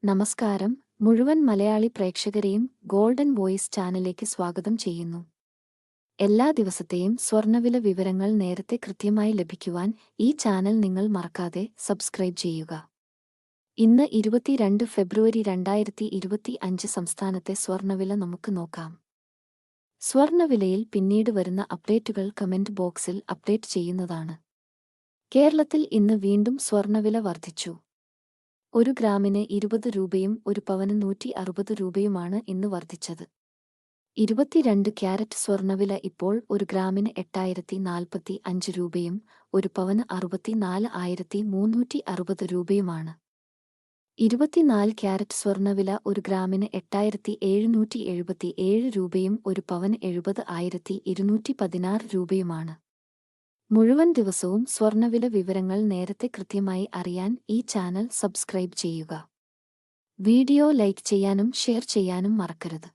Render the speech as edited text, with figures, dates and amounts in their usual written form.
നമസ്കാരം. മുഴുവൻ Malayali പ്രേക്ഷകരെയും golden voice ചാനലിലേക്ക് സ്വാഗതം ചെയ്യുന്നു. എല്ലാ ദിവസത്തെയും സ്വർണ്ണവില വിവരങ്ങൾ നേരത്തെ കൃത്യമായി ലഭിക്കുവാൻ ഈ ചാനൽ നിങ്ങൾ മറക്കാതെ സബ്സ്ക്രൈബ് ചെയ്യുക. ഇന്ന് 22 ഫെബ്രുവരി 2025 സംസ്ഥാനത്തെ സ്വർണ്ണവില നമുക്ക് നോക്കാം. സ്വർണ്ണവിലയിൽ പിന്നീട് വരുന്ന അപ്ഡേറ്റുകൾ കമന്റ് ബോക്സിൽ അപ്ഡേറ്റ് ചെയ്യുന്നതാണ്. കേരളത്തിൽ ഇന്ന് വീണ്ടും സ്വർണ്ണവില വർദ്ധിച്ചു. ഒരു ഗ്രാമിന് 20 രൂപയും ഒരു പവന് 160 രൂപയുമാണ് ഇന്ന് വർദ്ധിച്ചത്. 22 ക്യാരറ്റ് സ്വർണ്ണവില ഇപ്പോൾ ഒരു ഗ്രാമിന് 8045 രൂപയും ഒരു പവന് 64,360 രൂപയുമാണ്. 24 ക്യാരറ്റ് സ്വർണ്ണവില ഒരു ഗ്രാമിന് 8777 രൂപയും ഒരു പവന് 70,216 രൂപയുമാണ്. മുഴുവൻ ദിവസവും സ്വർണ്ണവില വിവരങ്ങൾ നേരത്തെ കൃത്യമായി അറിയാൻ ഈ ചാനൽ സബ്സ്ക്രൈബ് ചെയ്യുക. വീഡിയോ ലൈക്ക് ചെയ്യാനും ഷെയർ ചെയ്യാനും മറക്കരുത്.